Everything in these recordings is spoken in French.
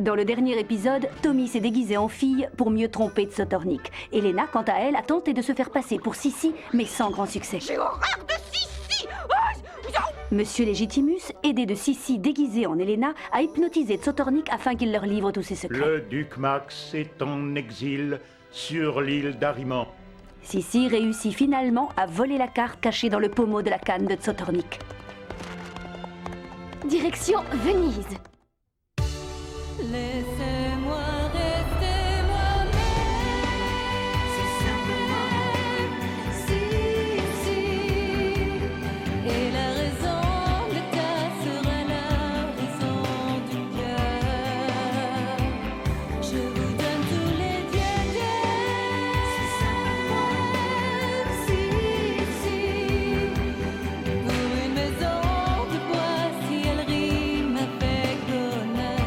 Dans le dernier épisode, Tommy s'est déguisé en fille pour mieux tromper Tsotornik. Elena, quant à elle, a tenté de se faire passer pour Sissi, mais sans grand succès. J'ai horreur de Sissi. Monsieur Légitimus, aidé de Sissi déguisée en Elena, a hypnotisé Tsotornik afin qu'il leur livre tous ses secrets. Le duc Max est en exil sur l'île d'Ariman. Sissi réussit finalement à voler la carte cachée dans le pommeau de la canne de Tsotornik. Direction Venise. Laissez-moi rester moi-même. C'est simplement si. Et la raison, le tas sera la raison du cœur. Je vous donne tous les dieux. C'est simplement si. Pour une maison de bois, si elle rime avec bonheur.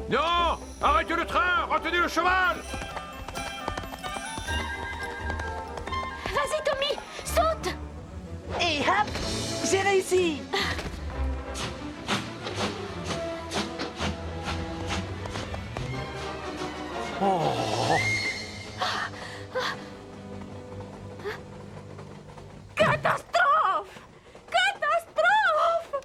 Non! Arrêtez le train! Retenez le cheval! Vas-y, Tommy, saute! Et hop, j'ai réussi. Catastrophe! Catastrophe!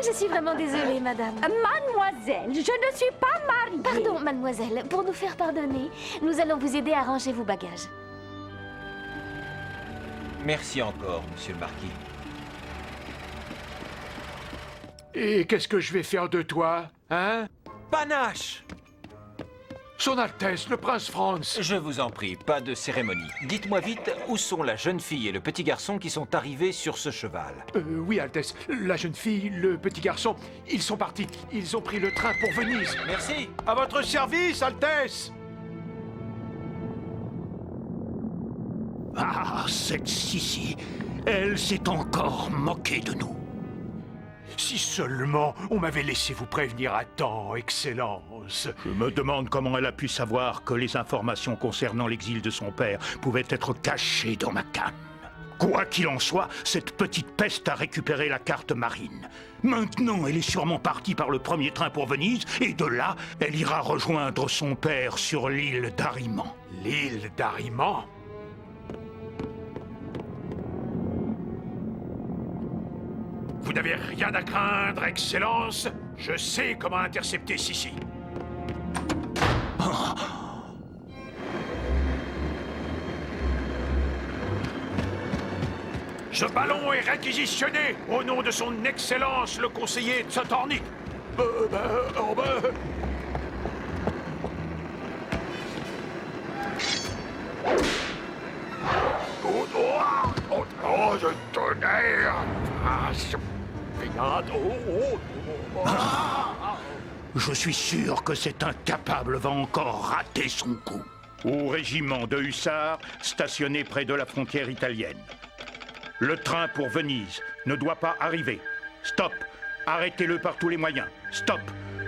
Je suis vraiment désolée, madame. Mademoiselle, je ne suis pas mariée. Pardon, mademoiselle. Pour nous faire pardonner, nous allons vous aider à ranger vos bagages. Merci encore, monsieur le marquis. Et qu'est-ce que je vais faire de toi, hein? Panache! Son Altesse, le prince Franz. Je vous en prie, pas de cérémonie. Dites-moi vite, où sont la jeune fille et le petit garçon qui sont arrivés sur ce cheval? Oui, Altesse, la jeune fille, le petit garçon, ils sont partis. Ils ont pris le train pour Venise. Merci. À votre service, Altesse! Ah, cette Sissi, elle s'est encore moquée de nous. Si seulement on m'avait laissé vous prévenir à temps, Excellence. Je me demande comment elle a pu savoir que les informations concernant l'exil de son père pouvaient être cachées dans ma canne. Quoi qu'il en soit, cette petite peste a récupéré la carte marine. Maintenant, elle est sûrement partie par le premier train pour Venise, et de là, elle ira rejoindre son père sur l'île d'Ariman. L'île d'Ariman? Vous n'avez rien à craindre, Excellence. Je sais comment intercepter Sissi. Ce ballon est réquisitionné au nom de son Excellence, le conseiller Tsotornik. Oh, je tonnerre! Je suis sûr que cet incapable va encore rater son coup. Au régiment de hussards, stationné près de la frontière italienne. Le train pour Venise ne doit pas arriver. Stop! Arrêtez-le par tous les moyens. Stop!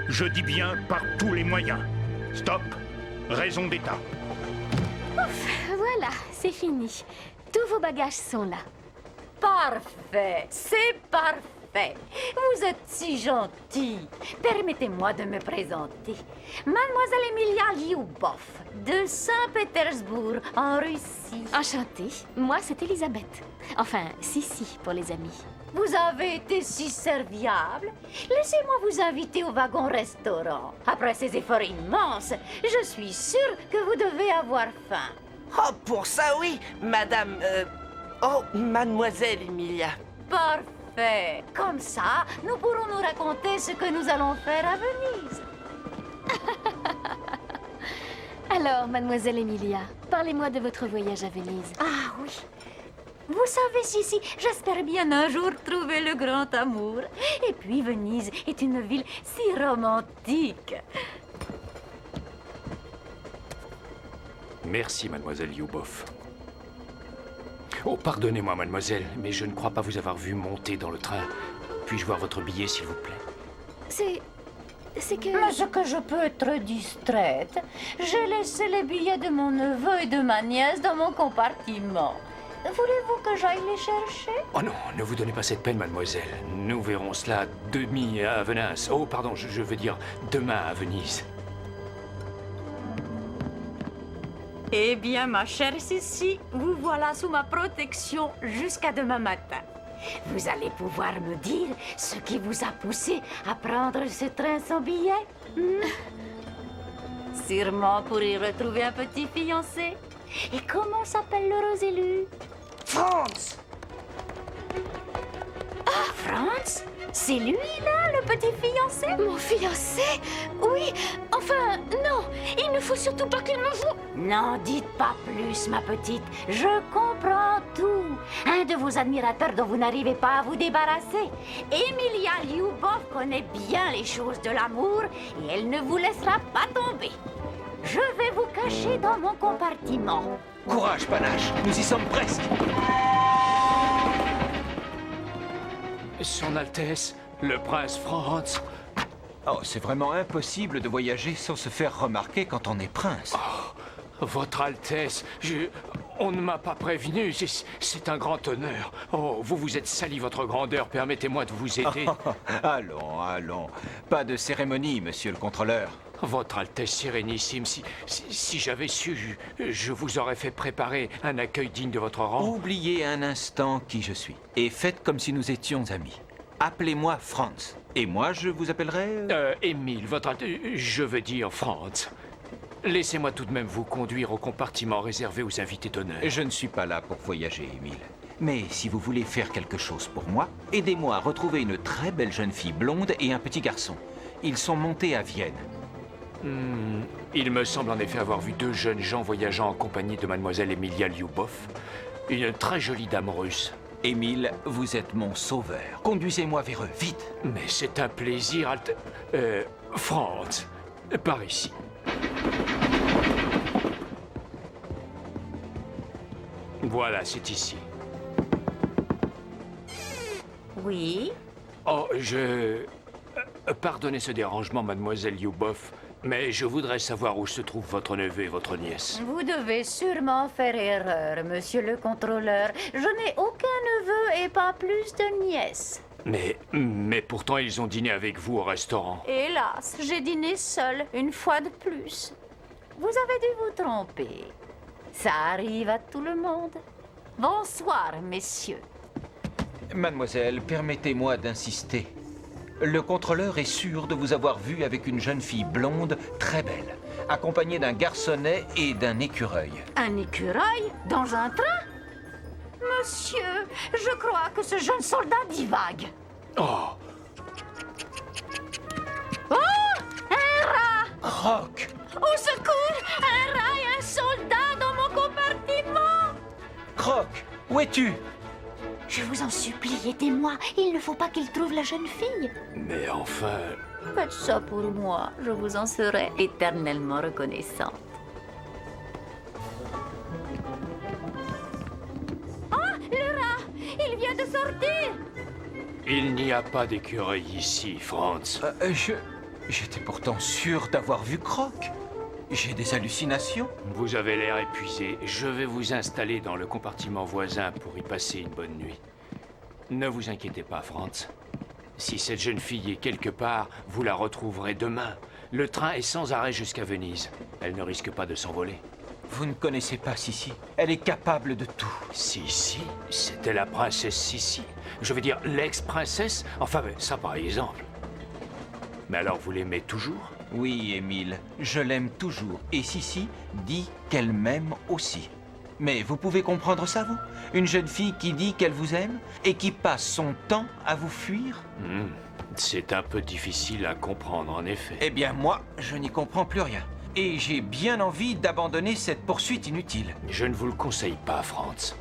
Je dis bien par tous les moyens. Stop! Raison d'État. Voilà, c'est fini. Tous vos bagages sont là. Parfait, c'est parfait. Parfait. Vous êtes si gentil. Permettez-moi de me présenter. Mademoiselle Emilia Lyubov, de Saint-Pétersbourg, en Russie. Enchantée. Moi, c'est Elisabeth. Enfin, Sissi pour les amis. Vous avez été si serviable. Laissez-moi vous inviter au wagon-restaurant. Après ces efforts immenses, je suis sûre que vous devez avoir faim. Oh, pour ça, oui, madame... Oh, mademoiselle Emilia. Parfait. Comme ça, nous pourrons nous raconter ce que nous allons faire à Venise. Alors, mademoiselle Emilia, parlez-moi de votre voyage à Venise. Ah oui. Vous savez, Sissi, j'espère bien un jour trouver le grand amour. Et puis, Venise est une ville si romantique. Merci, mademoiselle Lyubov. Oh, pardonnez-moi, mademoiselle, mais je ne crois pas vous avoir vu monter dans le train. Puis-je voir votre billet, s'il vous plaît? C'est que... Mais ce que je peux être distraite, j'ai laissé les billets de mon neveu et de ma nièce dans mon compartiment. Voulez-vous que j'aille les chercher? Oh non, ne vous donnez pas cette peine, mademoiselle. Nous verrons cela demi à Venise. Oh, pardon, je veux dire demain à Venise. Eh bien, ma chère Sissi, vous voilà sous ma protection jusqu'à demain matin. Vous allez pouvoir me dire ce qui vous a poussé à prendre ce train sans billet? Sûrement pour y retrouver un petit fiancé. Et comment s'appelle l'heureux élu? Franz! Ah, Franz? C'est lui, là, le petit fiancé? Mon fiancé? Oui. Enfin, non. Il ne faut surtout pas qu'il me voie. N'en dites pas plus, ma petite. Je comprends tout. Un de vos admirateurs dont vous n'arrivez pas à vous débarrasser. Emilia Lyubov connaît bien les choses de l'amour et elle ne vous laissera pas tomber. Je vais vous cacher dans mon compartiment. Courage, Panache, nous y sommes presque. Son Altesse, le prince Franz. Oh, c'est vraiment impossible de voyager sans se faire remarquer quand on est prince. Votre Altesse, on ne m'a pas prévenu, c'est un grand honneur. Oh, vous vous êtes sali votre grandeur, permettez-moi de vous aider. Allons, allons. Pas de cérémonie, monsieur le contrôleur. Votre Altesse Sérénissime, si j'avais su, je vous aurais fait préparer un accueil digne de votre rang. Oubliez un instant qui je suis et faites comme si nous étions amis. Appelez-moi Franz. Et moi, je vous appellerai... Émile, votre Altesse, je veux dire Franz. Laissez-moi tout de même vous conduire au compartiment réservé aux invités d'honneur. Je ne suis pas là pour voyager, Émile. Mais si vous voulez faire quelque chose pour moi, aidez-moi à retrouver une très belle jeune fille blonde et un petit garçon. Ils sont montés à Vienne. Il me semble en effet avoir vu deux jeunes gens voyageant en compagnie de mademoiselle Emilia Lyubov, une très jolie dame russe. Émile, vous êtes mon sauveur. Conduisez-moi vers eux, vite. Mais c'est un plaisir, Franz, par ici. Voilà, c'est ici. Oui? Oh, pardonnez ce dérangement, mademoiselle Lyubov, mais je voudrais savoir où se trouvent votre neveu et votre nièce. Vous devez sûrement faire erreur, monsieur le contrôleur. Je n'ai aucun neveu et pas plus de nièce. Mais pourtant, ils ont dîné avec vous au restaurant. Hélas, j'ai dîné seule une fois de plus. Vous avez dû vous tromper. Ça arrive à tout le monde. Bonsoir, messieurs. Mademoiselle, permettez-moi d'insister. Le contrôleur est sûr de vous avoir vu avec une jeune fille blonde très belle, accompagnée d'un garçonnet et d'un écureuil. Un écureuil dans un train? Monsieur, je crois que ce jeune soldat divague. Oh, Oh! Un rat! Croc! Au secours! Un rat et un soldat dans mon compartiment! Croc! Où es-tu? Je vous en supplie, aidez-moi. Il ne faut pas qu'il trouve la jeune fille. mais enfin... Faites ça pour moi. Je vous en serai éternellement reconnaissante. Ah! Le rat! Il vient de sortir! Il n'y a pas d'écureuil ici, Franz. J'étais pourtant sûr d'avoir vu Croc. J'ai des hallucinations. Vous avez l'air épuisé. Je vais vous installer dans le compartiment voisin pour y passer une bonne nuit. Ne vous inquiétez pas, Franz. Si cette jeune fille est quelque part, vous la retrouverez demain. Le train est sans arrêt jusqu'à Venise. Elle ne risque pas de s'envoler. Vous ne connaissez pas Sissi. Elle est capable de tout. Sissi? C'était la princesse Sissi. Je veux dire, l'ex-princesse? Enfin, ça par exemple. Mais alors, vous l'aimez toujours? Oui, Émile, je l'aime toujours. Et Sissi dit qu'elle m'aime aussi. Mais vous pouvez comprendre ça, vous? Une jeune fille qui dit qu'elle vous aime et qui passe son temps à vous fuir? C'est un peu difficile à comprendre, en effet. Eh bien, moi, je n'y comprends plus rien. Et j'ai bien envie d'abandonner cette poursuite inutile. Je ne vous le conseille pas, Franz.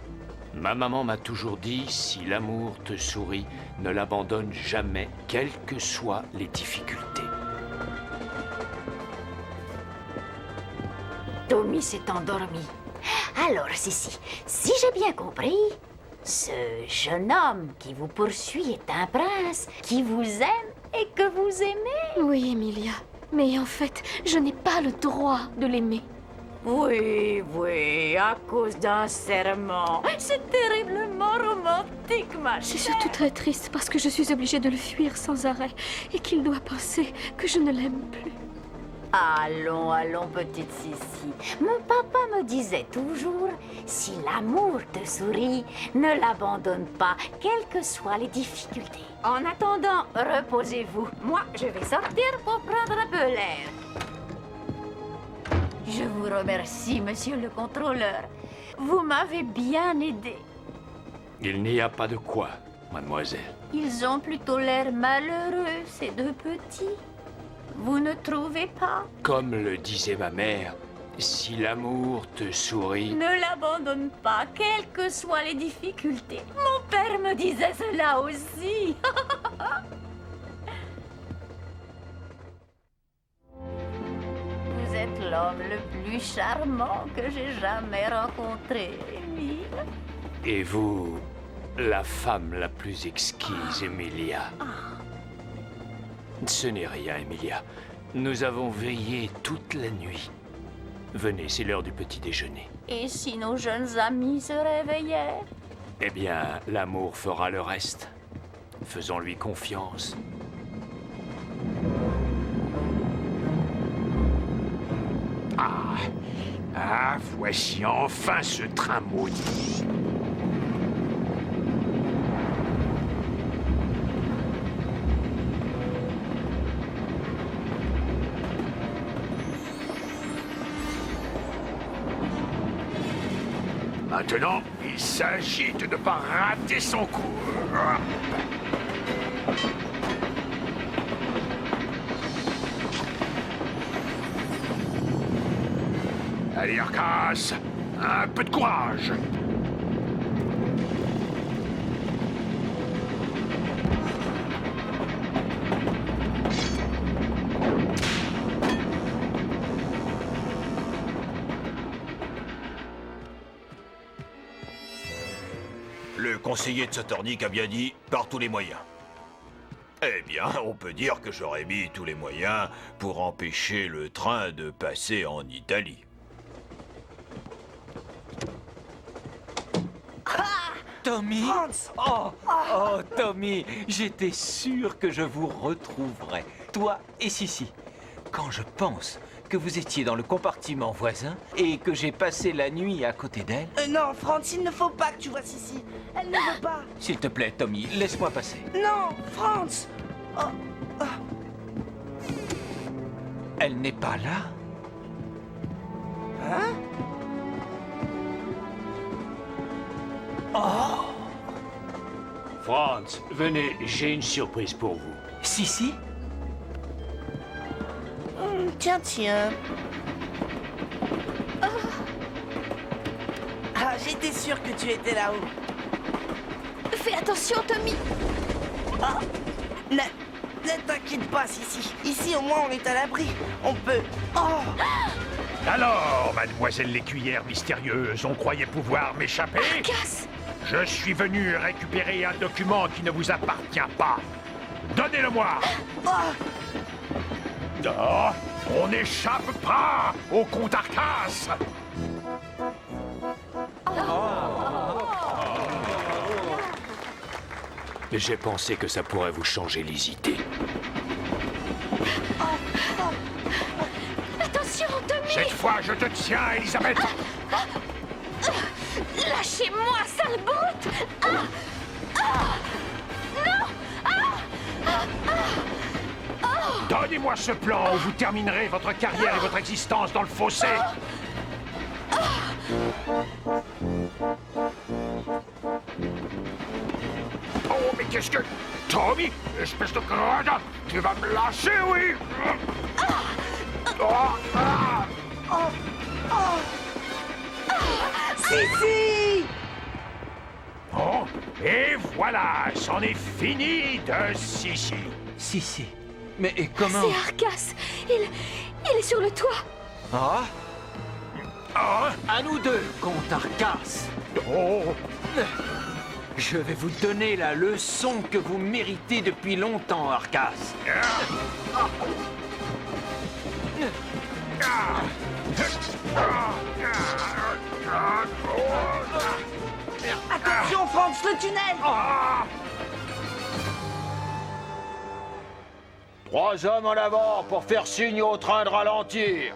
Ma maman m'a toujours dit, si l'amour te sourit, ne l'abandonne jamais, quelles que soient les difficultés. Tommy s'est endormi. Alors, Sissi, si j'ai bien compris, ce jeune homme qui vous poursuit est un prince qui vous aime et que vous aimez. Oui, Emilia. Mais en fait, je n'ai pas le droit de l'aimer. Oui, oui, à cause d'un serment. C'est terriblement romantique, ma Je suis chère. surtout très triste parce que je suis obligée de le fuir sans arrêt et qu'il doit penser que je ne l'aime plus. Allons, allons, petite Sissi. Mon papa me disait toujours, si l'amour te sourit, ne l'abandonne pas, quelles que soient les difficultés. En attendant, reposez-vous. Moi, je vais sortir pour prendre un peu l'air. Je vous remercie, monsieur le contrôleur. Vous m'avez bien aidé. Il n'y a pas de quoi, mademoiselle. Ils ont plutôt l'air malheureux, ces deux petits. Vous ne trouvez pas? Comme le disait ma mère, si l'amour te sourit... Ne l'abandonne pas, quelles que soient les difficultés. Mon père me disait cela aussi. Vous êtes l'homme le plus charmant que j'ai jamais rencontré, Émile. Et vous, la femme la plus exquise, Emilia. Ce n'est rien, Emilia. Nous avons veillé toute la nuit. Venez, c'est l'heure du petit déjeuner. Et si nos jeunes amis se réveillaient? Eh bien, l'amour fera le reste. Faisons-lui confiance. Ah, voici enfin ce train maudit. Maintenant, il s'agit de ne pas rater son coup. Allez, Arcas, un peu de courage. Le conseiller de Sotornik a bien dit « par tous les moyens ». Eh bien, on peut dire que j'aurais mis tous les moyens pour empêcher le train de passer en Italie. Tommy? Oh, Tommy, j'étais sûr que je vous retrouverais, toi et Sissi. Quand je pense que vous étiez dans le compartiment voisin et que j'ai passé la nuit à côté d'elle... Non, Franz, il ne faut pas que tu vois Sissi. Elle ne veut pas. S'il te plaît, Tommy, laisse-moi passer. Non, Franz. Elle n'est pas là? Hein? Franz, venez, j'ai une surprise pour vous. Sissi? Tiens, tiens. Ah, j'étais sûre que tu étais là-haut. Fais attention, Tommy. Ne t'inquiète pas, Sissi. Ici, au moins, on est à l'abri. On peut... Oh! Alors, mademoiselle l'écuyère mystérieuse, on croyait pouvoir m'échapper? Casse. Je suis venu récupérer un document qui ne vous appartient pas. Donnez-le-moi! Oh, on n'échappe pas au comte Arcas! J'ai pensé que ça pourrait vous changer les idées. Attention, Tommy! Cette fois, je te tiens, Elisabeth. Lâchez-moi, sale brute! Donnez-moi ce plan où vous terminerez votre carrière et votre existence dans le fossé. Oh, mais qu'est-ce que... Tommy, espèce de grenade, tu vas me lâcher, oui. Sissi! Oh, et voilà, c'en est fini de Sissi. Si. Mais et comment? C'est Arcas! Il est sur le toit! Ah, Ah, à nous deux, comte Arcas. oh, Je vais vous donner la leçon que vous méritez depuis longtemps, Arcas. Attention, Franz, le tunnel! 3 hommes en avant pour faire signe au train de ralentir.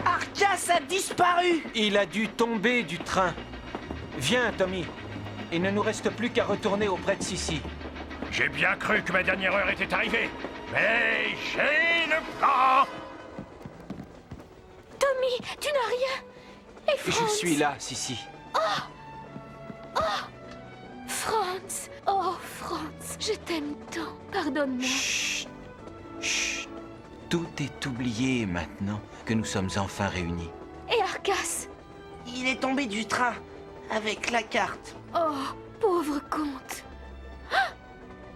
Arcas a disparu! Il a dû tomber du train. Viens, Tommy. Il ne nous reste plus qu'à retourner auprès de Sissi. j'ai bien cru que ma dernière heure était arrivée. Mais j'ai le plan. Tommy, tu n'as rien! Et Franz? Je suis là, Sissi. Franz! Oh, Franz, je t'aime tant. Pardonne-moi. Chut. Tout est oublié maintenant que nous sommes enfin réunis. Et Arcas? Il est tombé du train, avec la carte. Oh, pauvre comte. Ah!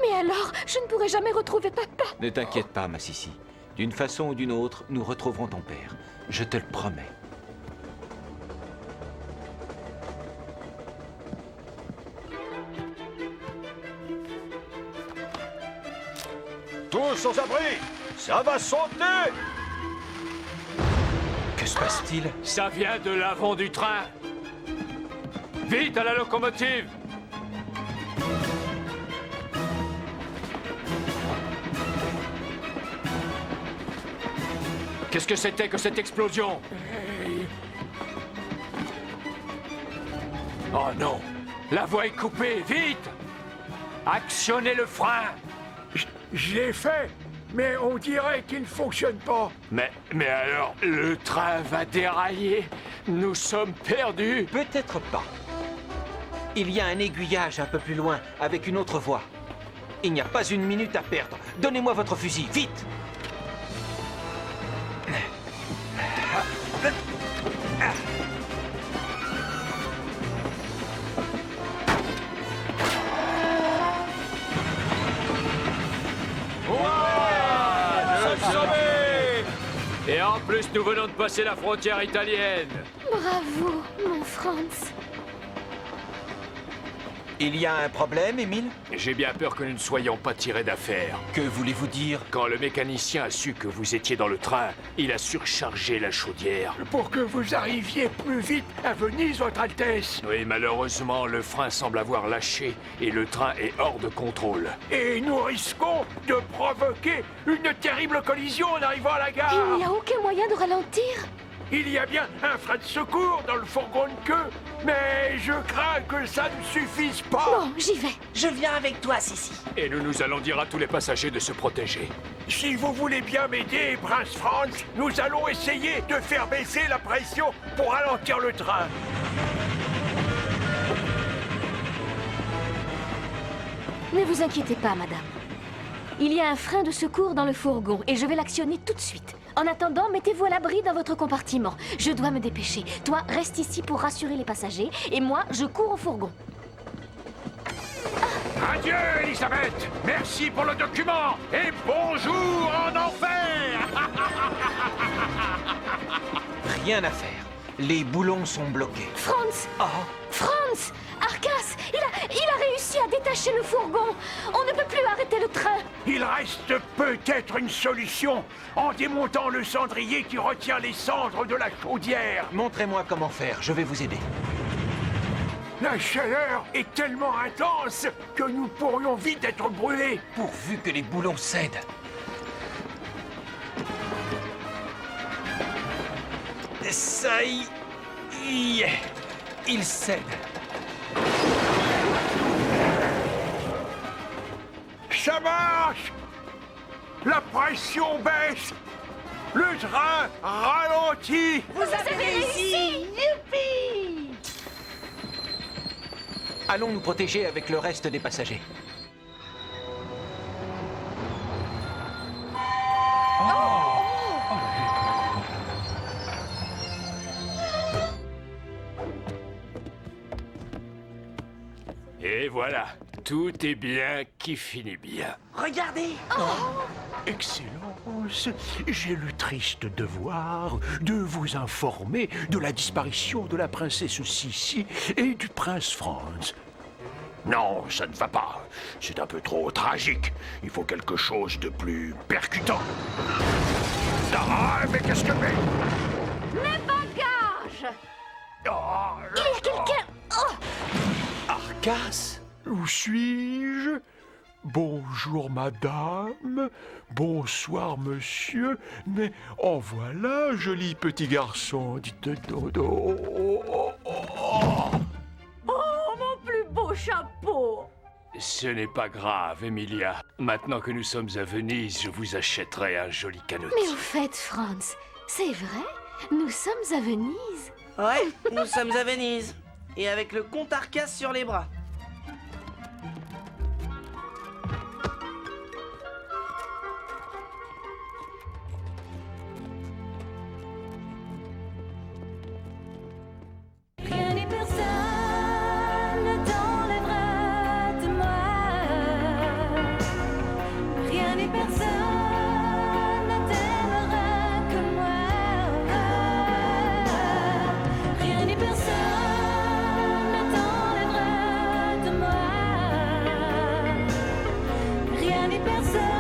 Mais alors, je ne pourrai jamais retrouver papa. Ne t'inquiète pas, ma Sissi. D'une façon ou d'une autre, nous retrouverons ton père. Je te le promets. Tous aux abris. Ça va sauter. Que se passe-t-il? Ça vient de l'avant du train. Vite à la locomotive. Qu'est-ce que c'était que cette explosion? Oh non! La voie est coupée, vite! Actionnez le frein! Je l'ai fait, mais on dirait qu'il ne fonctionne pas. Mais alors, le train va dérailler. Nous sommes perdus. Peut-être pas. Il y a un aiguillage un peu plus loin, avec une autre voie. Il n'y a pas une minute à perdre. Donnez-moi votre fusil, vite! Et en plus, nous venons de passer la frontière italienne. Bravo, mon Franz. Il y a un problème, Émile? J'ai bien peur que nous ne soyons pas tirés d'affaire. Que voulez-vous dire? Quand le mécanicien a su que vous étiez dans le train, il a surchargé la chaudière. Pour que vous arriviez plus vite à Venise, Votre Altesse. Oui, malheureusement, le frein semble avoir lâché et le train est hors de contrôle. Et nous risquons de provoquer une terrible collision en arrivant à la gare. Il n'y a aucun moyen de ralentir. Il y a bien un frein de secours dans le fourgon de queue, mais je crains que ça ne suffise pas. Bon, j'y vais. Je viens avec toi, Sissi. Et nous allons dire à tous les passagers de se protéger. Si vous voulez bien m'aider, Prince Franz, nous allons essayer de faire baisser la pression pour ralentir le train. Ne vous inquiétez pas, madame. Il y a un frein de secours dans le fourgon et je vais l'actionner tout de suite. En attendant, mettez-vous à l'abri dans votre compartiment. Je dois me dépêcher. Toi, reste ici pour rassurer les passagers et moi, je cours au fourgon. Adieu, Elisabeth. Merci pour le document et bonjour en enfer. Rien à faire. Les boulons sont bloqués. Franz! Oh, Franz! Arcas! Il a réussi à détacher le fourgon! On ne peut plus arrêter le train! Il reste peut-être une solution en démontant le cendrier qui retient les cendres de la chaudière. Montrez-moi comment faire, je vais vous aider. La chaleur est tellement intense que nous pourrions vite être brûlés. Pourvu que les boulons cèdent. Ça y est, il cède. Ça marche! La pression baisse! Le train ralentit! Vous avez réussi! Youpi! Allons nous protéger avec le reste des passagers. Et voilà, tout est bien qui finit bien. Regardez! Excellence, j'ai le triste devoir de vous informer de la disparition de la princesse Sissi et du prince Franz. Non, ça ne va pas. C'est un peu trop tragique. Il faut quelque chose de plus percutant. Ah, mais qu'est-ce que mais... Les bagages! Ah, Il y a quelqu'un! Oh! Arcas? Où suis-je? Bonjour madame, bonsoir monsieur, mais en voilà, joli petit garçon, dites dodo. Oh, mon plus beau chapeau! Ce n'est pas grave, Emilia. Maintenant que nous sommes à Venise, je vous achèterai un joli canotier. Mais au fait, Franz, c'est vrai? Nous sommes à Venise. Ouais, nous sommes à Venise. Et avec le comte Arcas sur les bras. Rien ni personne dans les bras de moi. Rien ni personne ne t'aimera que moi. Rien ni personne dans les bras de moi. Rien ni personne.